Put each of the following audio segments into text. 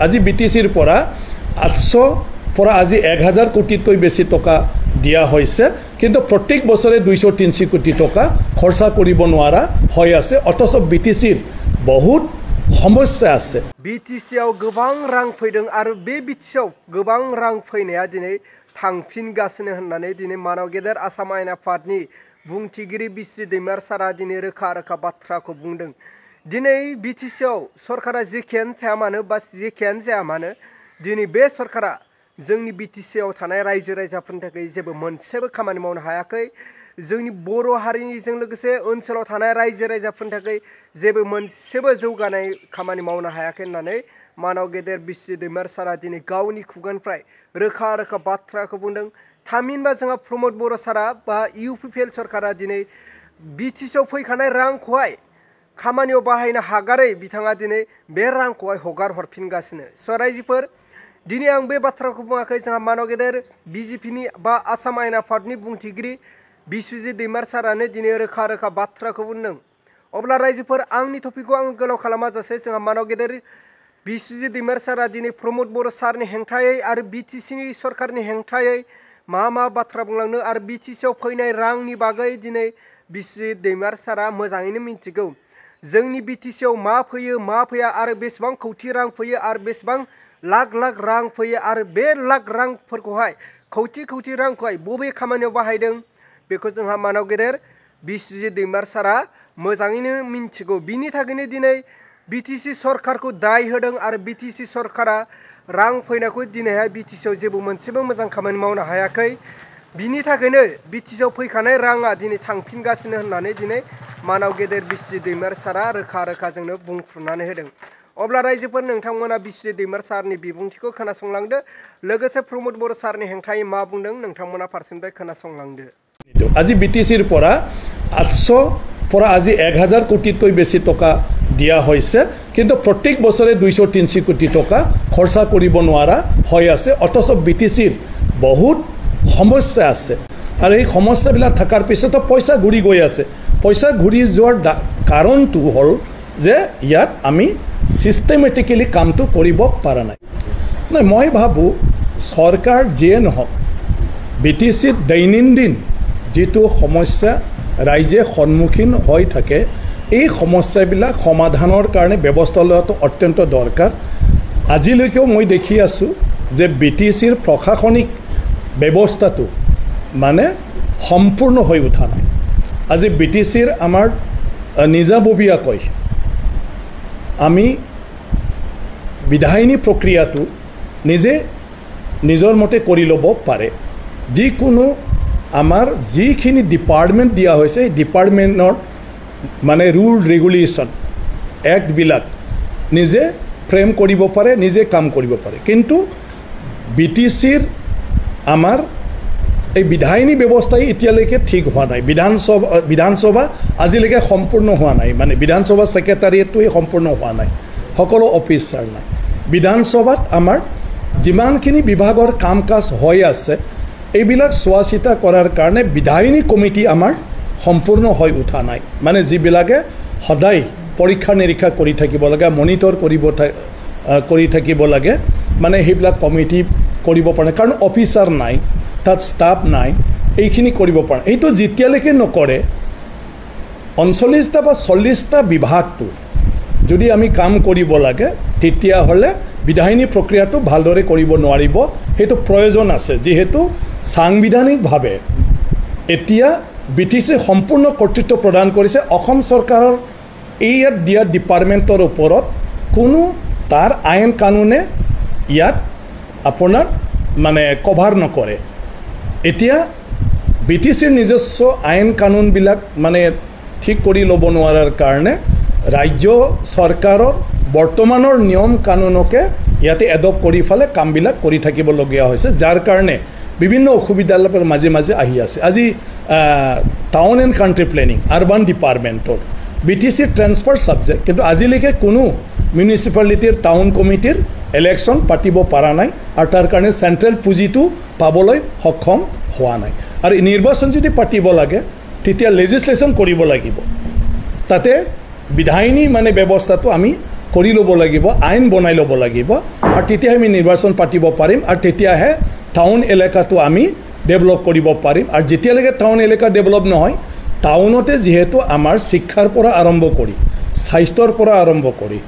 আজি বিটিচিৰ পৰা 800 পৰা আজি 1000 কোটিতকৈ বেছি টকা দিয়া হৈছে, কিন্তু প্ৰত্যেক বছৰে 200-300 কোটি টকা খৰচা কৰিব নোৱাৰা হৈ আছে। অথচ বিটিচিৰ বহুত সমস্যা আছে। বিটিচিआव गोबां रां फैदों आरो बे बिटिसिआव गोबां रां फैनाया दिनै थांफिनगासिनो होननानै दिनै मानव गेदेर आसाम आयेन आफादनि बुंथिगिरि बिस्रि दैमार सारा दिनै रोखा रोखा बाथ्राखौ बुंदों। दिनै बिटिसिआव सरकारा जेखियानो थाया मानो बा जेखियानो जाया मानो दिनै बे सरकारा जोंनि बिटिसिआव थानाय रायजो राजाफोरनि थाखाय जेबो मोनसेबो खामानि मावनो हायाखै। जोंनि बर' हारिनिजों लोगोसे ओनसोलाव थानाय रायजो राजाफोरनि थाखाय जेबो मोनसेबो जौगानाय खामानि मावनो हायाखै होननानै मानव गेदेर बिस्रि दैमार सारा दिनै गावनि खुगानिफ्राय रोखा रोखा बाथ्राखौ बुंदों। थामहिनबा जोंहा प्रमद बर' सारा बा इउपिपिएल सरकारा दिनै बिटिसिआव फैखानाय रांखौहाय खामानियाव बाहायनो हागारै बिथाङा दिनै बे रांखौहाय हगार हरफिनगासिनो। रायजोफोर दिनै आं बे बाथ्राखौ बुङाखै, जोंहा मानव गेदेर बिजेपिनि बा आसाम आयेन आफादनि बुंथिगिरि बिस्वजित दैमार सारानो दिनै रोखा रोखा बाथ्राखौ बुंदों। अब्ला रायजोफोर आंनि टपिकखौ आं गोलाव खालामाजासे जोंहा मानव गेदेर बिस्वजित दैमार सारा दिनै प्रमद बर' सारनि हेंथायै आरो बिटिसिनि सरकारनि हेंथायै मा बाथ्रा बुंलांनो आरो बिटिसिआव फैनाय रांनि बागै दिनै बिस्वजित दैमार सारा मोजाङैनो मिन्थिगौ। जोंनि बिटिसिआव मा फैयो मा फैया आरो बेसेबां कौटि रां फैयो आरो बेसेबां लाख लाख रां फैयो आरो बे लाख रांफोरखौहाय कौटि रांखौहाय बबे खामानियाव बाहायदों बेखौ जोंहा मानव गेदेर बिस्वजित दैमार सारा मोजाङैनो मिन्थिगौ। बिनि थाखायनो दिनै बिटिसि सरकारखौ दाय होदों आरो बिटिसि सरकारा रां फैनायखौ दिनैहाय बिटिसिआव जेबो मोनसेबो मोजां खामानि मावनो हायाखै। बिनि थाखायनो बिटिसिआव फैखानाय राङा दिनै थांफिनगासिनो होननानै दिनै मानव गेदेर बिस्वजित दैमार सारा रोखा रोखा जोंनो बुंफ्रुनानै होदों। अब्ला रायजोफोर नोंथांमोना बिस्वजित दैमार सारनि बिबुंथिखौ खोनासंलांदो, लोगोसे प्रमद बर' सारनि हेंथायै मा बुंदों नोंथांमोना फारसेनिफ्राय खोनासंलांदो। আজি বিটিচিৰ পৰা 800 পৰা আজি 1000 কোটিতকৈ বেছি টকা দিয়া হৈছে, কিন্তু প্ৰত্যেক বছৰে 200-300 কোটি টকা খৰচা কৰিব নোৱাৰা হৈ আছে। অথচ বিটিচিৰ বহুত সমস্যা আছে আৰু এই সমস্যাবিলাক থকাৰ পিছতো পইচা ঘূৰি গৈ আছে। পইচা ঘূৰি যোৱাৰ কাৰণটো হ'ল যে ইয়াত আমি চিষ্টেমেটিকেলি কামটো কৰিব পৰা নাই। মই ভাবোঁ চৰকাৰ যিয়ে নহওক বিটিচিত দৈনন্দিন যিটো সমস্যা ৰাইজে সন্মুখীন হৈ থাকে এই সমস্যাবিলাক সমাধানৰ কাৰণে ব্যৱস্থা লোৱাটো অত্যন্ত দৰকাৰ। আজিলৈকেও মই দেখি আছোঁ যে বিটিচিৰ প্ৰশাসনিক ব্যৱস্থাটো মানে সম্পূৰ্ণ হৈ উঠা নাই। আজি বিটিচিৰ আমাৰ নিজাববীয়াকৈ আমি বিধায়িনী প্ৰক্ৰিয়াটো নিজে নিজৰ মতে কৰি ল'ব পাৰে। যিকোনো আমাৰ যিখিনি ডিপাৰ্টমেণ্ট দিয়া হৈছে এই ডিপাৰ্টমেণ্টৰ মানে ৰুল ৰেগুলেশ্যন এক্টবিলাক নিজে ফ্ৰেম কৰিব পাৰে, নিজে কাম কৰিব পাৰে। কিন্তু বিটিচিৰ আমাৰ এই বিধায়িনী ব্যৱস্থাই এতিয়ালৈকে ঠিক হোৱা নাই। বিধানসভা আজিলৈকে সম্পূৰ্ণ হোৱা নাই, মানে বিধানসভা ছেক্ৰেটাৰিয়েটটোৱে সম্পূৰ্ণ হোৱা নাই, সকলো অফিচাৰ নাই। বিধানসভাত আমাৰ যিমানখিনি বিভাগৰ কাম কাজ হৈ আছে এইবিলাক চোৱা চিতা কৰাৰ কাৰণে বিধায়িনী কমিটি আমাৰ সম্পূৰ্ণ হৈ উঠা নাই। মানে যিবিলাকে সদায় পৰীক্ষা নিৰীক্ষা কৰি থাকিব লাগে, মনিটৰ কৰি থাকিব লাগে, মানে সেইবিলাক কমিটি কৰিব পৰা নাই, কাৰণ অফিচাৰ নাই, তাত ষ্টাফ নাই, এইখিনি কৰিব পৰা নাই। এইটো যেতিয়ালৈকে নকৰে 39টা বা 40টা বিভাগটো যদি আমি কাম কৰিব লাগে তেতিয়াহ'লে বিধায়িনী প্ৰক্ৰিয়াটো ভালদৰে কৰিব নোৱাৰিব। সেইটো প্ৰয়োজন আছে, যিহেতু সাংবিধানিকভাৱে এতিয়া বিটিচি সম্পূৰ্ণ কৰ্তৃত্ব প্ৰদান কৰিছে। অসম চৰকাৰৰ ইয়াত দিয়া ডিপাৰ্টমেণ্টৰ ওপৰত কোনো তাৰ আইন কানুনে ইয়াত আপোনাৰ মানে কভাৰ নকৰে। এতিয়া বিটিচিৰ নিজস্ব আইন কানুনবিলাক মানে ঠিক কৰি ল'ব নোৱাৰাৰ কাৰণে ৰাজ্য চৰকাৰৰ বৰ্তমানৰ নিয়ম কানুনকে ইয়াতে এডপ্ট কৰি ফেলে কামবিলাক কৰি থাকিবলগীয়া হৈছে, যাৰ কাৰণে বিভিন্ন অসুবিধাৰ মাজে মাজে আহি আছে। আজি town and country planning urban ডিপাৰ্টমেণ্টৰ বিটিচিৰ ট্ৰেন্সফাৰ ছাবজেক্ট, কিন্তু আজিলৈকে কোনো মিউনিচিপালিটিৰ টাউন কমিটিৰ ইলেকশ্যন পাতিব পৰা নাই আৰু তাৰ কাৰণে চেণ্ট্ৰেল পুঁজিটো পাবলৈ সক্ষম হোৱা নাই। আৰু নিৰ্বাচন যদি পাতিব লাগে তেতিয়া লেজিছলেশ্যন কৰিব লাগিব, তাতে বিধায়িনী মানে ব্যৱস্থাটো আমি কৰি ল'ব লাগিব, আইন বনাই ল'ব লাগিব, আৰু তেতিয়াহে আমি নিৰ্বাচন পাতিব পাৰিম, আৰু তেতিয়াহে টাউন এলেকাটো আমি ডেভেলপ কৰিব পাৰিম। আৰু যেতিয়ালৈকে টাউন এলেকা ডেভেলপ নহয়, টাউনতে যিহেতু আমাৰ শিক্ষাৰ পৰা আৰম্ভ কৰি স্বাস্থ্যৰ পৰা আৰম্ভ কৰি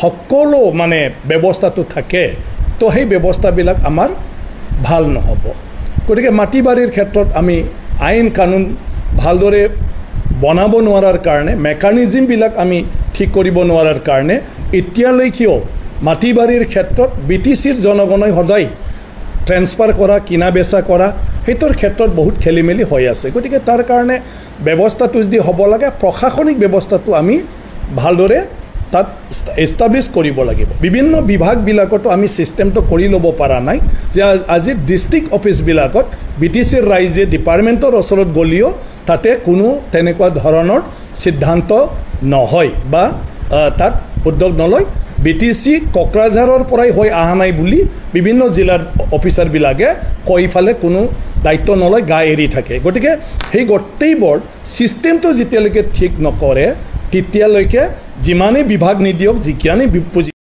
সকলো মানে ব্যৱস্থাটো থাকে, তো সেই ব্যৱস্থাবিলাক আমাৰ ভাল নহ'ব। গতিকে মাটি বাৰীৰ ক্ষেত্ৰত আমি আইন কানুন ভালদৰে বনাব নোৱাৰাৰ কাৰণে, মেকানিজিমবিলাক আমি ঠিক কৰিব নোৱাৰাৰ কাৰণে এতিয়ালৈকেও মাটি বাৰীৰ ক্ষেত্ৰত BTCৰ জনগণই সদায় ট্ৰেন্সফাৰ কৰা, কিনা বেচা কৰা, সেইটোৰ ক্ষেত্ৰত বহুত খেলি মেলি হৈ আছে। গতিকে তাৰ কাৰণে ব্যৱস্থাটো যদি হ'ব লাগে, প্ৰশাসনিক ব্যৱস্থাটো আমি ভালদৰে তাত এষ্টাব্লিছ কৰিব লাগিব। বিভিন্ন বিভাগবিলাকতো আমি ছিষ্টেমটো কৰি ল'ব পৰা নাই, যে আজি ডিষ্ট্ৰিক্ট অফিচবিলাকত BTCৰ ৰাইজে ডিপাৰ্টমেণ্টৰ ওচৰত গ'লেও তাতে কোনো তেনেকুৱা ধৰণৰ সিদ্ধান্ত নহয় বা তাত উদ্যোগ নলয়। BTC কোকৰাঝাৰৰ পৰাই হৈ অহা নাই বুলি বিভিন্ন জিলাৰ অফিচাৰবিলাকে কৈ ফালে কোনো দায়িত্ব নলয়, গা এৰি থাকে। গতিকে সেই গোটেইবোৰ ছিষ্টেমটো যেতিয়ালৈকে ঠিক নকৰে, তেতিয়ালৈকে যিমানেই বিভাগ নিদিয়ক, যিমানেই